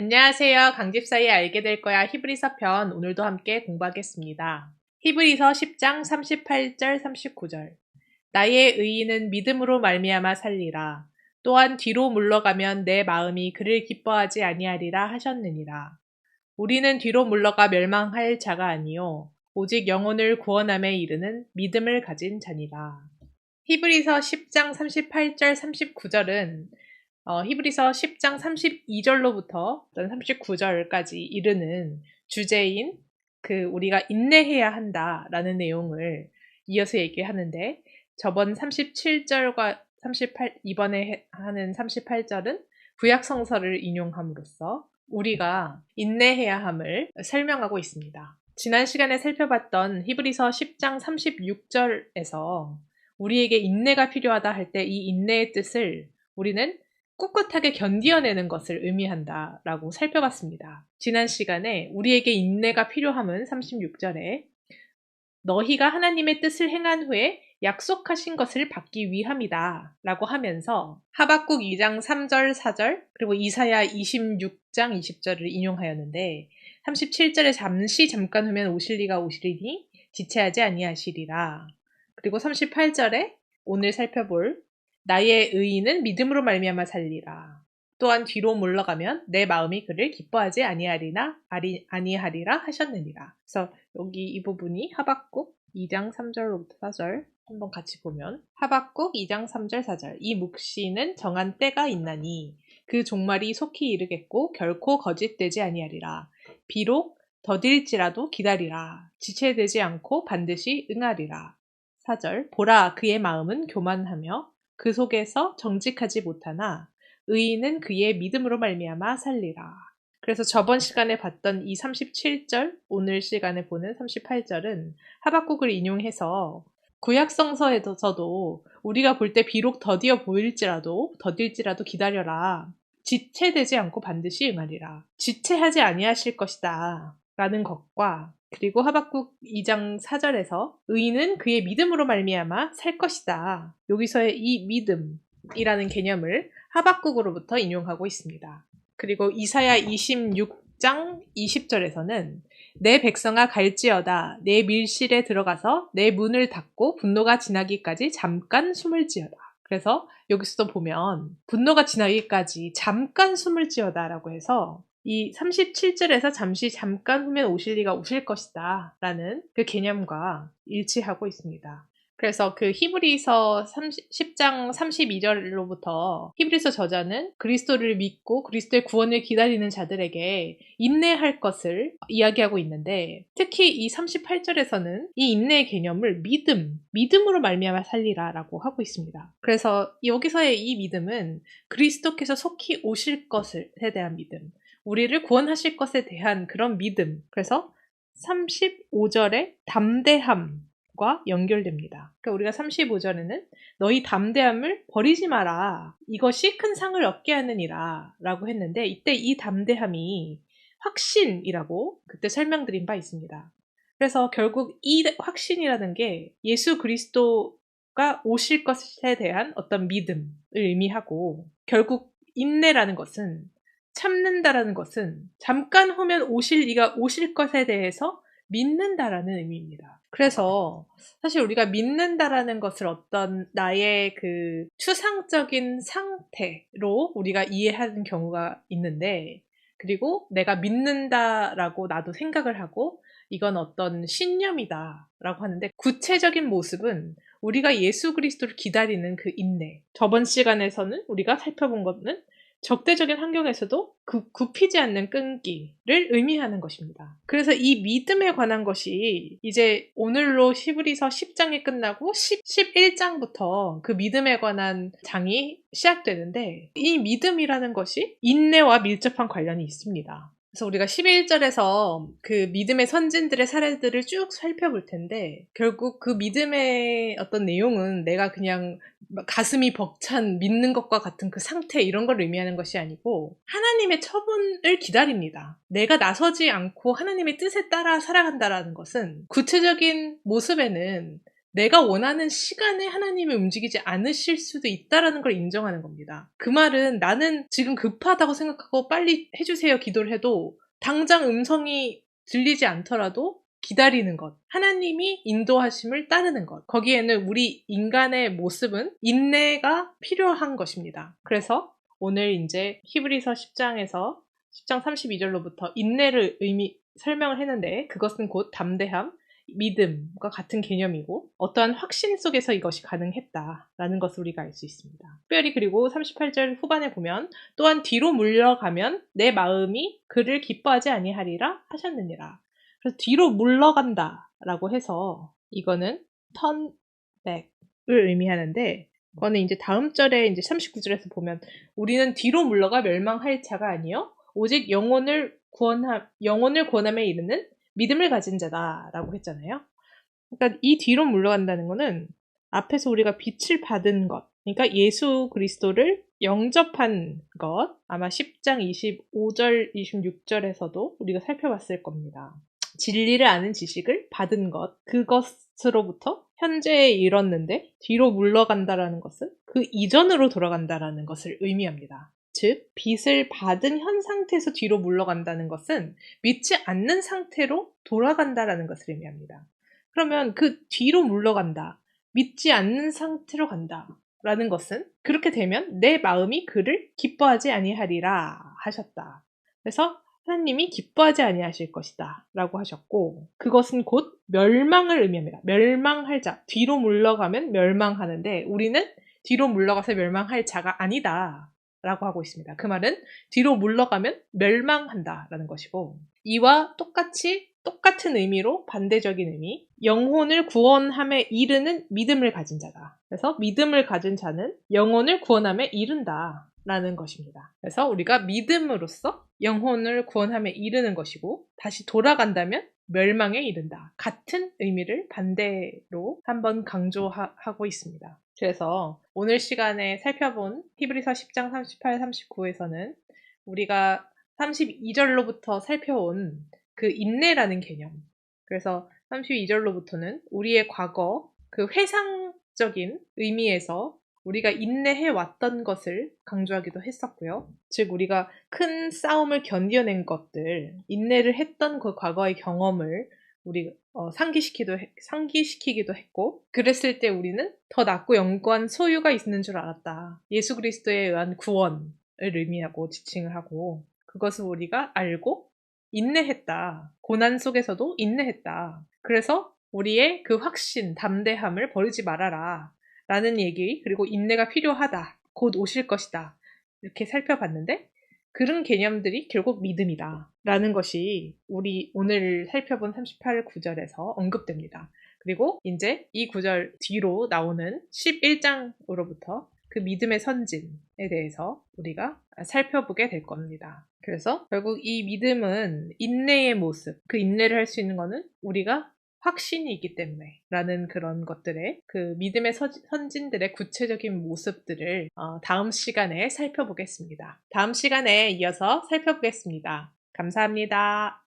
안녕하세요. 강집사이에 알게 될 거야 히브리서 편 오늘도 함께 공부하겠습니다. 히브리서 10장 38절 39절 나의 의인은 믿음으로 말미암아 살리라. 또한 뒤로 물러가면 내 마음이 그를 기뻐하지 아니하리라 하셨느니라. 우리는 뒤로 물러가 멸망할 자가 아니요 오직 영혼을 구원함에 이르는 믿음을 가진 자니라. 히브리서 10장 38절 39절은 히브리서 10장 32절로부터 39절까지 이르는 주제인 우리가 인내해야 한다라는 내용을 이어서 얘기하는데 저번 37절과 이번에 하는 38절은 구약성서를 인용함으로써 우리가 인내해야 함을 설명하고 있습니다. 지난 시간에 살펴봤던 히브리서 10장 36절에서 우리에게 인내가 필요하다 할 때 이 인내의 뜻을 우리는 꿋꿋하게 견디어내는 것을 의미한다라고 살펴봤습니다. 지난 시간에 우리에게 인내가 필요함은 36절에 너희가 하나님의 뜻을 행한 후에 약속하신 것을 받기 위함이다 라고 하면서 하박국 2장 3절 4절 그리고 이사야 26장 20절을 인용하였는데 37절에 잠깐 후면 오실 리가 오시리니 지체하지 아니하시리라. 그리고 38절에 오늘 살펴볼 나의 의인은 믿음으로 말미암아 살리라. 또한 뒤로 물러가면 내 마음이 그를 기뻐하지 아니하리라 하셨느니라. 그래서 여기 이 부분이 하박국 2장 3절로부터 4절 한번 같이 보면 하박국 2장 3절 4절 이 묵시는 정한 때가 있나니 그 종말이 속히 이르겠고 결코 거짓되지 아니하리라. 비록 더딜지라도 기다리라. 지체되지 않고 반드시 응하리라. 4절 보라 그의 마음은 교만하며 그 속에서 정직하지 못하나 의인은 그의 믿음으로 말미암아 살리라. 그래서 저번 시간에 봤던 이 37절, 오늘 시간에 보는 38절은 하박국을 인용해서 구약성서에서도 우리가 볼 때 비록 더딜지라도 기다려라. 지체되지 않고 반드시 응하리라. 지체하지 아니하실 것이다. 라는 것과 그리고 하박국 2장 4절에서 의인은 그의 믿음으로 말미암아 살 것이다. 여기서의 이 믿음이라는 개념을 하박국으로부터 인용하고 있습니다. 그리고 이사야 26장 20절에서는 내 백성아 갈지어다 내 밀실에 들어가서 내 문을 닫고 분노가 지나기까지 잠깐 숨을 지어다. 그래서 여기서도 보면 분노가 지나기까지 잠깐 숨을 지어다 라고 해서 이 37절에서 잠깐 후면 오실 리가 오실 것이다 라는 그 개념과 일치하고 있습니다. 그래서 그 히브리서 10장 32절로부터 히브리서 저자는 그리스도를 믿고 그리스도의 구원을 기다리는 자들에게 인내할 것을 이야기하고 있는데 특히 이 38절에서는 이 인내의 개념을 믿음으로 말미암아 살리라 라고 하고 있습니다. 그래서 여기서의 이 믿음은 그리스도께서 속히 오실 것에 대한 믿음, 우리를 구원하실 것에 대한 그런 믿음. 그래서 35절의 담대함과 연결됩니다. 그러니까 우리가 35절에는 너희 담대함을 버리지 마라. 이것이 큰 상을 얻게 하느니라 라고 했는데 이때 이 담대함이 확신이라고 그때 설명드린 바 있습니다. 그래서 결국 이 확신이라는 게 예수 그리스도가 오실 것에 대한 어떤 믿음을 의미하고 결국 인내라는 것은 참는다라는 것은 잠깐 후면 오실 이가 오실 것에 대해서 믿는다라는 의미입니다. 그래서 사실 우리가 믿는다라는 것을 어떤 나의 그 추상적인 상태로 우리가 이해하는 경우가 있는데 그리고 내가 믿는다라고 나도 생각을 하고 이건 어떤 신념이다라고 하는데 구체적인 모습은 우리가 예수 그리스도를 기다리는 그 인내. 저번 시간에서는 우리가 살펴본 것은 적대적인 환경에서도 굽히지 않는 끈기를 의미하는 것입니다. 그래서 이 믿음에 관한 것이 이제 오늘로 히브리서 10장이 끝나고 11장부터 그 믿음에 관한 장이 시작되는데 이 믿음이라는 것이 인내와 밀접한 관련이 있습니다. 그래서 우리가 11절에서 그 믿음의 선진들의 사례들을 쭉 살펴볼 텐데 결국 그 믿음의 어떤 내용은 내가 그냥 가슴이 벅찬 믿는 것과 같은 그 상태 이런 걸 의미하는 것이 아니고 하나님의 처분을 기다립니다. 내가 나서지 않고 하나님의 뜻에 따라 살아간다라는 것은 구체적인 모습에는 내가 원하는 시간에 하나님이 움직이지 않으실 수도 있다라는 걸 인정하는 겁니다. 그 말은 나는 지금 급하다고 생각하고 빨리 해주세요 기도를 해도 당장 음성이 들리지 않더라도 기다리는 것, 하나님이 인도하심을 따르는 것, 거기에는 우리 인간의 모습은 인내가 필요한 것입니다. 그래서 오늘 이제 히브리서 10장에서 10장 32절로부터 인내를 설명을 했는데, 그것은 곧 담대함, 믿음과 같은 개념이고 어떠한 확신 속에서 이것이 가능했다라는 것을 우리가 알 수 있습니다. 특별히 그리고 38절 후반에 보면 또한 뒤로 물러가면 내 마음이 그를 기뻐하지 아니하리라 하셨느니라. 그래서 뒤로 물러간다라고 해서 이거는 turn back을 의미하는데, 그거는 이제 다음 절에 이제 39절에서 보면 우리는 뒤로 물러가 멸망할 자가 아니요 오직 영혼을 구원함에 이르는 믿음을 가진 자다라고 했잖아요. 그러니까 이 뒤로 물러간다는 거는 앞에서 우리가 빛을 받은 것, 그러니까 예수 그리스도를 영접한 것, 아마 10장 25절, 26절에서도 우리가 살펴봤을 겁니다. 진리를 아는 지식을 받은 것, 그것으로부터 현재에 이뤘는데 뒤로 물러간다라는 것은 그 이전으로 돌아간다라는 것을 의미합니다. 즉, 빛을 받은 현 상태에서 뒤로 물러간다는 것은 믿지 않는 상태로 돌아간다라는 것을 의미합니다. 그러면 그 뒤로 물러간다, 믿지 않는 상태로 간다 라는 것은 그렇게 되면 내 마음이 그를 기뻐하지 아니하리라 하셨다. 그래서 하나님이 기뻐하지 아니하실 것이다 라고 하셨고, 그것은 곧 멸망을 의미합니다. 멸망할 자, 뒤로 물러가면 멸망하는데 우리는 뒤로 물러가서 멸망할 자가 아니다 라고 하고 있습니다. 그 말은 뒤로 물러가면 멸망한다 라는 것이고, 이와 똑같은 의미로 반대적인 의미, 영혼을 구원함에 이르는 믿음을 가진 자다. 그래서 믿음을 가진 자는 영혼을 구원함에 이른다 라는 것입니다. 그래서 우리가 믿음으로써 영혼을 구원함에 이르는 것이고, 다시 돌아간다면 멸망에 이른다. 같은 의미를 반대로 한번 강조하고 있습니다. 그래서 오늘 시간에 살펴본 히브리서 10장 38, 39에서는 우리가 32절로부터 살펴온 그 인내라는 개념, 그래서 32절로부터는 우리의 과거, 그 회상적인 의미에서 우리가 인내해 왔던 것을 강조하기도 했었고요. 즉 우리가 큰 싸움을 견뎌낸 것들, 인내를 했던 그 과거의 경험을 우리 상기시키기도 했고, 그랬을 때 우리는 더 낫고 영구한 소유가 있는 줄 알았다. 예수 그리스도에 의한 구원을 의미하고 지칭을 하고, 그것을 우리가 알고 인내했다. 고난 속에서도 인내했다. 그래서 우리의 그 확신, 담대함을 버리지 말아라 라는 얘기, 그리고 인내가 필요하다, 곧 오실 것이다, 이렇게 살펴봤는데, 그런 개념들이 결국 믿음이다 라는 것이 우리 오늘 살펴본 38, 9절에서 언급됩니다. 그리고 이제 이 구절 뒤로 나오는 11장으로부터 그 믿음의 선진에 대해서 우리가 살펴보게 될 겁니다. 그래서 결국 이 믿음은 인내의 모습, 그 인내를 할 수 있는 거는 우리가 확신이 있기 때문에 라는 그런 것들의, 그 믿음의 선진들의 구체적인 모습들을 다음 시간에 살펴보겠습니다. 다음 시간에 이어서 살펴보겠습니다. 감사합니다.